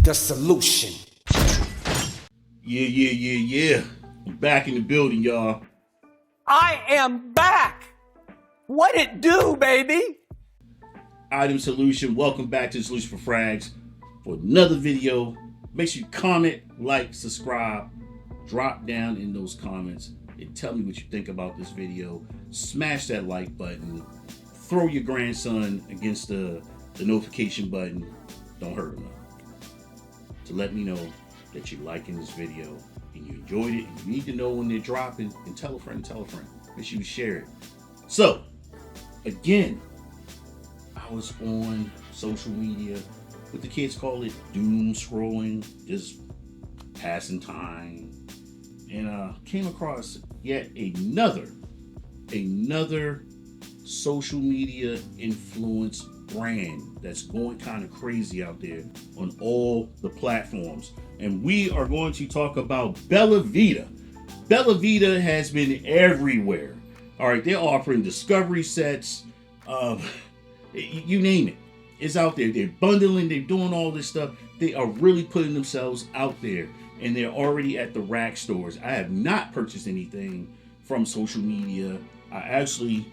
the solution. Yeah. I'm back in the building, y'all. I am back. What it do, baby? Item Solution. Welcome back to the Solution for Frags for another video. Make sure you comment, like, subscribe, drop down in those comments and tell me what you think about this video. Smash that like button. Throw your grandson against the notification button. Don't hurt him though. To let me know that you're liking this video and you enjoyed it and you need to know when they're dropping, and tell a friend. Make sure you share it. So, again, I was on social media, what the kids call it, doom scrolling, just passing time, and came across yet another social media influence brand that's going kind of crazy out there on all the platforms. And we are going to talk about BelleVitta. BelleVitta has been everywhere. All right, they're offering discovery sets, you name it. It's out there. They're bundling, they're doing all this stuff. They are really putting themselves out there, and they're already at the rack stores. I have not purchased anything from social media. I actually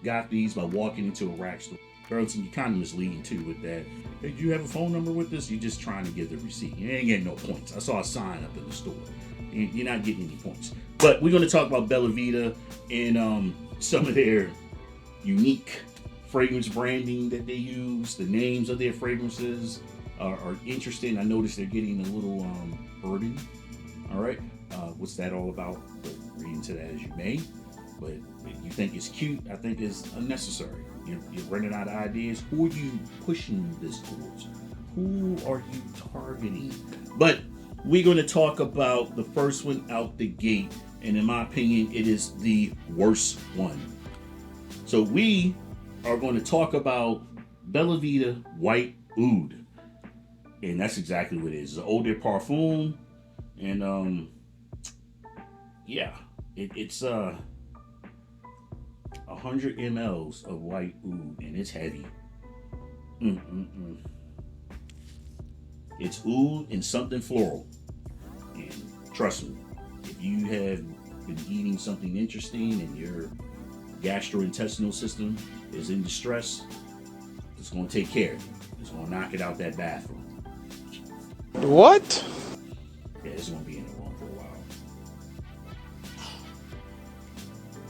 got these by walking into a rack store. Girls, you're kind of misleading too with that. Hey, do you have a phone number with this? You're just trying to get the receipt. You ain't getting no points. I saw a sign up in the store. You're not getting any points. But we're going to talk about BelleVitta and some of their unique fragrance branding that they use. The names of their fragrances are interesting. I noticed they're getting a little urban. All right. What's that all about? But read into that as you may. But if you think it's cute, I think it's unnecessary. You're running out of ideas. Who are you pushing this towards? Who are you targeting? But we're going to talk about the first one out the gate. And in my opinion, it is the worst one. So we are going to talk about BelleVitta White Oud. And that's exactly what it is. It's an eau de parfum. And yeah, it's 100 mLs of white oud, and it's heavy. It's oud and something floral. And trust me, if you have been eating something interesting and your gastrointestinal system is in distress, it's going to take care of you. It's going to knock it out that bathroom. What? Yeah, it's going to be in the room for a while.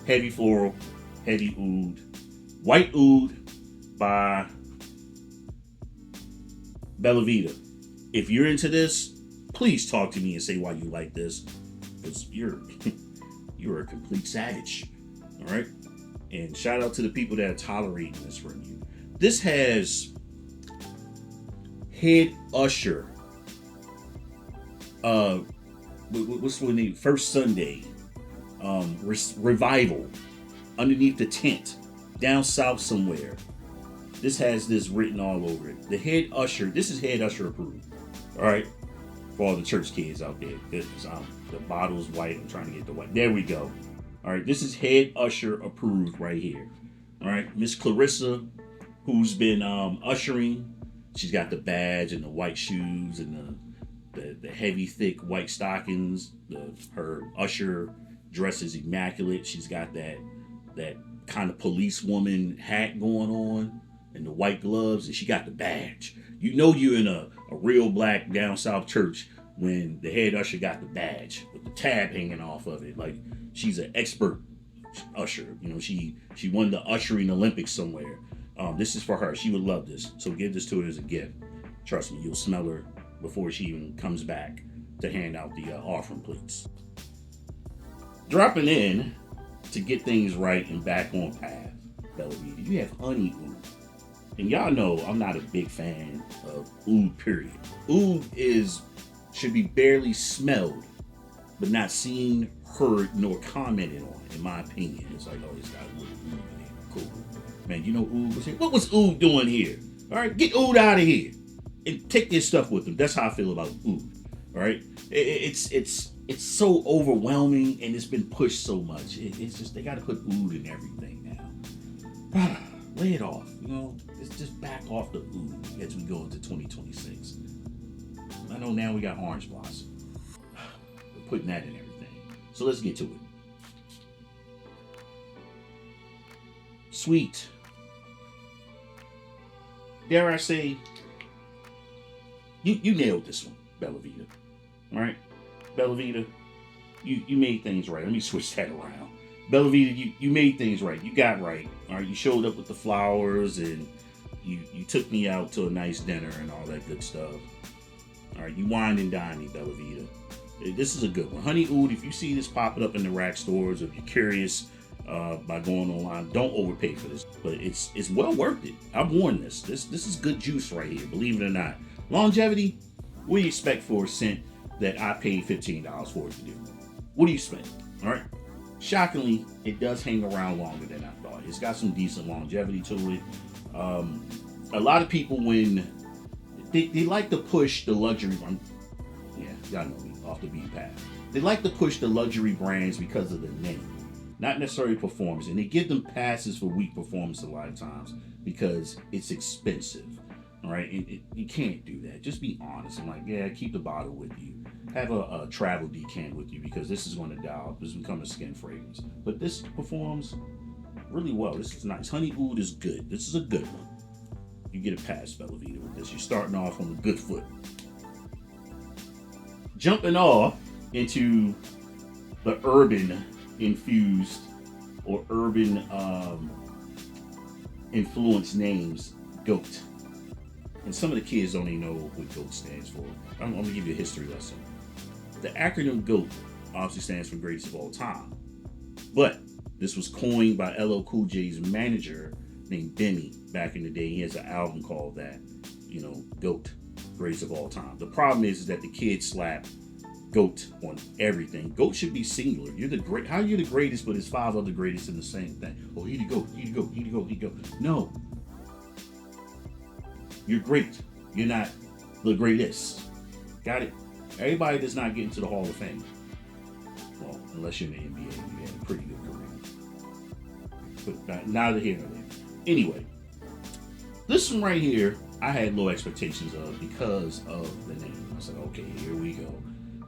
Heavy floral, heavy oud, white oud by BelleVitta. If you're into this, please talk to me and say why you like this, because you're a complete savage. All right, and shout out to the people that are tolerating this from you. This has head usher. What's the name? First Sunday, revival. Underneath the tent, down south somewhere. This has this written all over it. The head usher, this is head usher approved. All right, for all the church kids out there. The bottle's white. I'm trying to get the white. There we go. All right, this is head usher approved right here. All right, Miss Clarissa, who's been ushering, she's got the badge and the white shoes and the heavy, thick white stockings. Her usher dress is immaculate. She's got that kind of policewoman hat going on and the white gloves, and she got the badge. You know you're in a real black down south church when the head usher got the badge with the tab hanging off of it. Like, she's an expert usher. You know, she won the ushering Olympics somewhere. This is for her. She would love this. So give this to her as a gift. Trust me, you'll smell her before she even comes back to hand out the offering plates. Dropping in to get things right and back on path, BelleVitta, you have honey oud. And y'all know I'm not a big fan of oud, period. Oud should be barely smelled, but not seen, heard, nor commented on, in my opinion. It's like, oh, it's got a little oud in it. Cool. Man, you know oud was here? What was oud doing here? All right, get oud out of here and take this stuff with them. That's how I feel about oud. All right, it's so overwhelming and it's been pushed so much. It's just, they got to put oud in everything now. Lay it off, you know. It's just back off the oud as we go into 2026. blossom. I know now we got orange blossom. We're putting that in everything. So let's get to it. Sweet. Dare I say, you nailed this one, BelleVitta. All right? BelleVitta, you made things right. Let me switch that around. BelleVitta, you made things right. You got right. All right, you showed up with the flowers, and you took me out to a nice dinner and all that good stuff. All right, you wined and dined me, BelleVitta. This is a good one. Honey Oud, if you see this popping up in the rack stores, or if you're curious by going online, don't overpay for this. But it's well worth it. I've worn this. This is good juice right here, believe it or not. Longevity, what do you expect for a scent that I paid $15 for it to do? What do you expect? All right. Shockingly, it does hang around longer than I thought. It's got some decent longevity to it. A lot of people, when they like to push the luxury, yeah, y'all know me, off the beaten path. They like to push the luxury brands because of the name, not necessarily performance. And they give them passes for weak performance a lot of times because it's expensive. All right, you can't do that. Just be honest. I'm like, yeah, keep the bottle with you. Have a travel decant with you, because this is going to dial. This is become a skin fragrance. But this performs really well. This is nice. Honey Oud is good. This is a good one. You get a pass, BelleVitta, with this. You're starting off on a good foot. Jumping off into the urban infused or urban influenced names, GOAT. And some of the kids don't even know what GOAT stands for. I'm going to give you a history lesson. The acronym GOAT obviously stands for greatest of all time. But this was coined by LL Cool J's manager named Benny back in the day. He has an album called that, GOAT, greatest of all time. The problem is that the kids slap GOAT on everything. GOAT should be singular. You're the great. How are you the greatest, but there's 5 other greatest in the same thing? Oh, he the GOAT, he the GOAT, he the GOAT, he the GOAT. No. You're great. You're not the greatest. Got it? Everybody does not get into the Hall of Fame. Well, unless you're in the NBA, you had a pretty good career. But neither here nor there. Anyway, this one right here, I had low expectations of because of the name. I said, okay, here we go.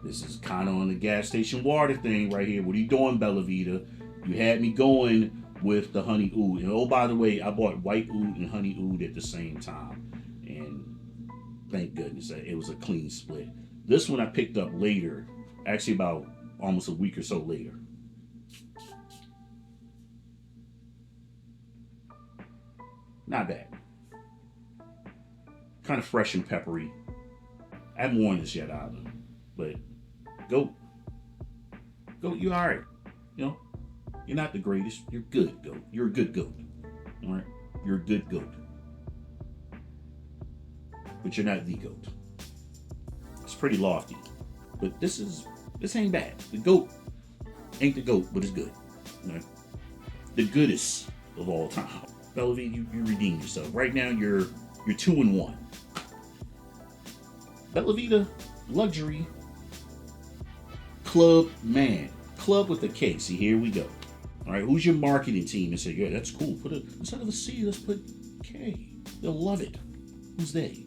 This is kind of on the gas station water thing right here. What are you doing, BelleVitta? You had me going with the Honey Oud. And oh, by the way, I bought White Oud and Honey Oud at the same time. And thank goodness it was a clean split. This one I picked up later, actually about almost a week or so later. Not bad. Kind of fresh and peppery. I haven't worn this yet either, but GOAT, you're all right. You're not the greatest. You're good, GOAT. You're a good GOAT. All right, you're a good GOAT, but you're not the GOAT. It's pretty lofty, but this ain't bad. The GOAT ain't the GOAT, but it's good. Right? The goodest of all time. BelleVitta, you redeemed yourself. Right now, you're 2-1. BelleVitta, luxury, club man. Club with a K. See, here we go. All right, who's your marketing team? And say, yeah, that's cool. Instead of a C, let's put K. They'll love it. Who's they?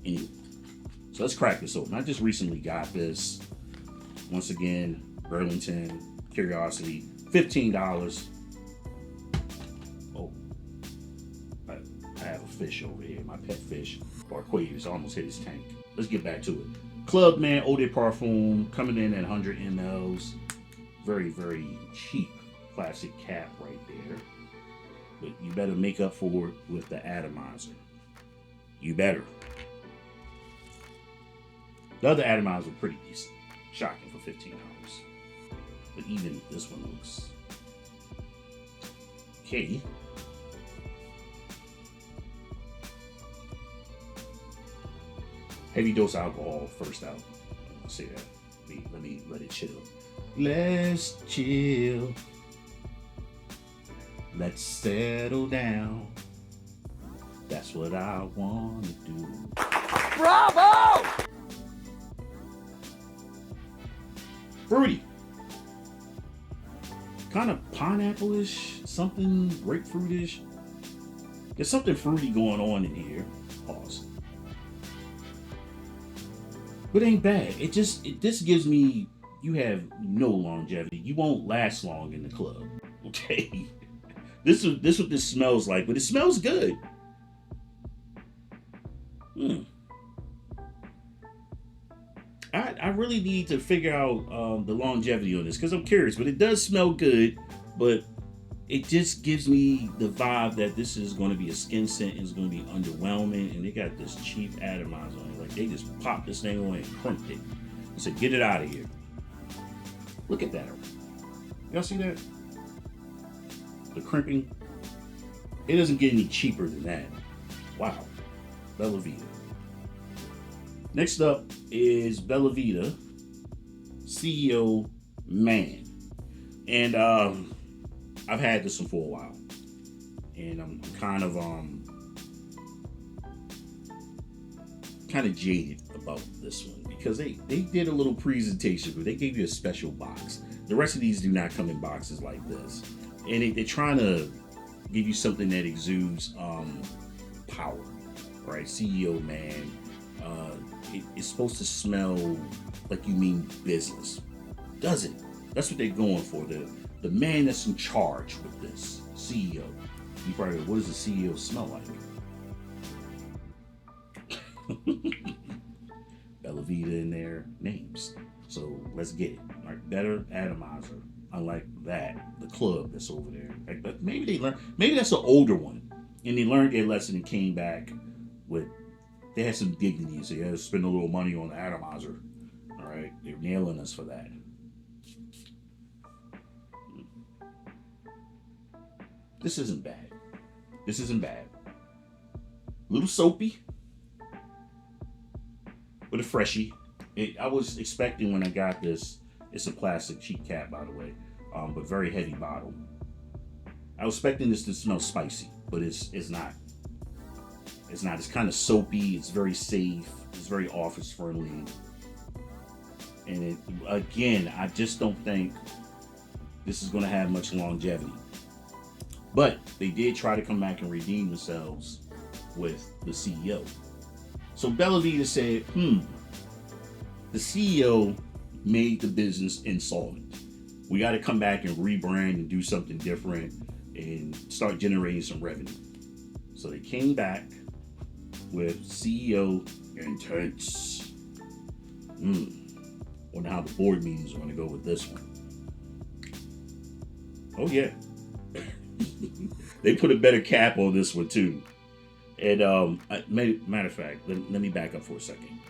Anyway, so let's crack this open. I just recently got this. Once again, Burlington, Curiosity, $15. Oh, I have a fish over here. My pet fish, Aquarius, almost hit his tank. Let's get back to it. Club Man Eau de Parfum, coming in at 100 mLs. Very, very cheap plastic cap right there. But you better make up for it with the atomizer. You better. The other atomizers were pretty decent. Shocking for $15. But even this one looks okay. Heavy dose alcohol first out. I'll say that. Let it chill. Let's chill. Let's settle down. That's what I want to do. Bravo! Fruity. Kind of pineapple-ish, something grapefruitish. There's something fruity going on in here. Pause. But it ain't bad. This gives me, you have no longevity. You won't last long in the club. Okay. This what this smells like, but it smells good. Hmm. I really need to figure out the longevity on this because I'm curious, but it does smell good, but it just gives me the vibe that this is going to be a skin scent and it's going to be underwhelming, and they got this cheap atomizer on it. Like they just popped this thing away and crimped it and said, get it out of here. Look at that. Y'all see that? The crimping. It doesn't get any cheaper than that. Wow. BelleVitta. Next up is BelleVitta CEO Man. And I've had this one for a while. And I'm kind of jaded about this one because they did a little presentation, but they gave you a special box. The rest of these do not come in boxes like this. And they're trying to give you something that exudes power, right? CEO Man. It's supposed to smell like you mean business. Does it? That's what they're going for. The man that's in charge with this, CEO. You probably go, what does the CEO smell like? BelleVitta in their names. So let's get it. Like better atomizer. Unlike that, the club that's over there. Like, maybe they learned. Maybe that's an older one, and they learned their lesson and came back with. They had some dignity, so you had to spend a little money on the atomizer. All right, they're nailing us for that. This isn't bad. This isn't bad. A little soapy, with a freshie. I was expecting when I got this. It's a plastic cheap cap, by the way, but very heavy bottle. I was expecting this to smell spicy, but it's not. It's not. It's kind of soapy. It's very safe. It's very office friendly. And again, I just don't think this is going to have much longevity. But they did try to come back and redeem themselves with the CEO. So BelleVitta said, the CEO made the business insolvent. We got to come back and rebrand and do something different and start generating some revenue. So they came back with CEO Intense. Wonder how the board meetings are going to go with this one. Oh yeah. They put a better cap on this one too. And matter of fact, let me back up for a second.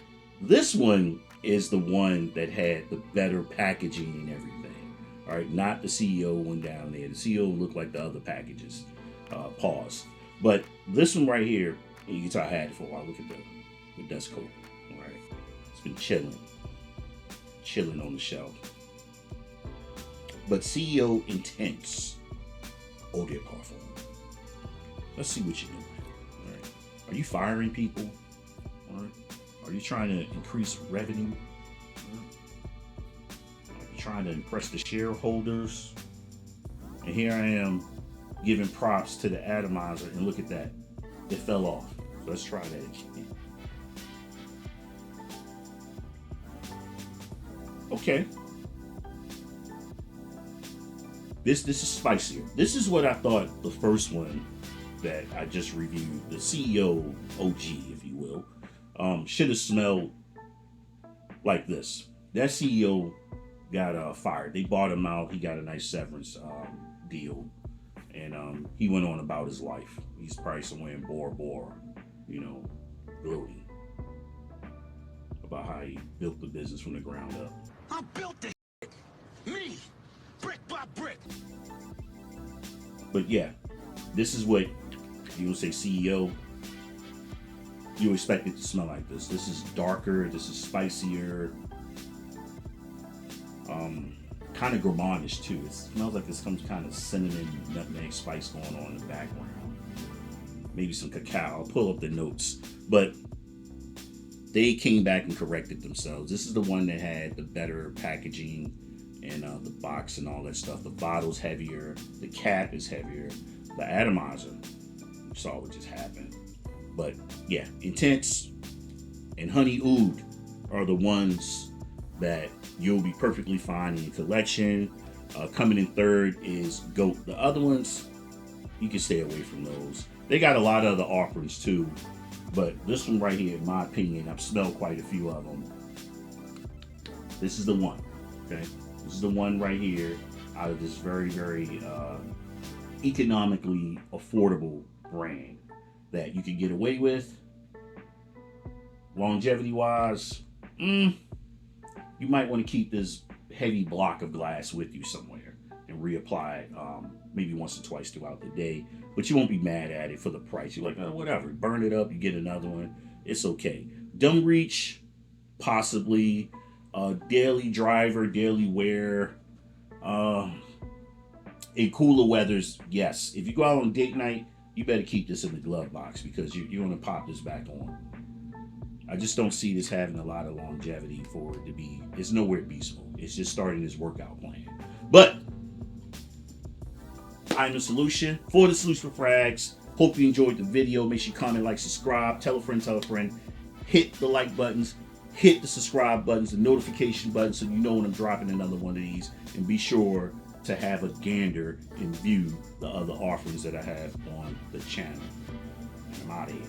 This one is the one that had the better packaging and everything. All right, not the CEO one down there. The CEO looked like the other packages. Pause. But this one right here, you can tell I had it for a while. Look at the dust coat. All right, it's been chilling on the shelf. But CEO Intense Eau de Parfum. Let's see what you're doing. All right, are you firing people? All right. Are you trying to increase revenue? Are you trying to impress the shareholders? And here I am giving props to the atomizer, and look at that. It fell off. So let's try that again. Okay. This is spicier. This is what I thought the first one that I just reviewed, the CEO OG, if you will, should have smelled like this. That CEO got fired. They bought him out. He got a nice severance deal, and he went on about his life. He's probably somewhere in Bora Bora, gloating about how he built the business from the ground up. I built this shit. Me, brick by brick. But yeah, this is what you would say CEO. You expect it to smell like this. This is darker. This is spicier. Kind of gourmandish too. It smells like there's some kind of cinnamon, nutmeg spice going on in the background. Maybe some cacao. I'll pull up the notes. But they came back and corrected themselves. This is the one that had the better packaging and the box and all that stuff. The bottle's heavier. The cap is heavier. The atomizer, you saw what just happened. But yeah, Intense and Honey Oud. are the ones that you'll be perfectly fine in your collection. Coming in third is GOAT. The other ones, you can stay away from those. They got a lot of other offerings too, but this one right here, in my opinion, I've smelled quite a few of them. This is the one, okay? This is the one right here out of this very, very economically affordable brand that you can get away with. Longevity wise, you might want to keep this heavy block of glass with you somewhere and reapply it maybe once or twice throughout the day, but you won't be mad at it for the price. You're like, oh, whatever, burn it up, you get another one, it's okay. Dumb reach, possibly. Daily driver, daily wear. In cooler weathers, yes. If you go out on date night, you better keep this in the glove box because you're going to pop this back on. I just don't see this having a lot of longevity for it to be. It's nowhere beastful. It's just starting this workout plan. But I'm the solution for the Solution for Frags. Hope you enjoyed the video. Make sure you comment, like, subscribe. Tell a friend, tell a friend. Hit the like buttons. Hit the subscribe buttons, the notification buttons, so you know when I'm dropping another one of these. And be sure to have a gander and view the other offerings that I have on the channel. I'm out of here.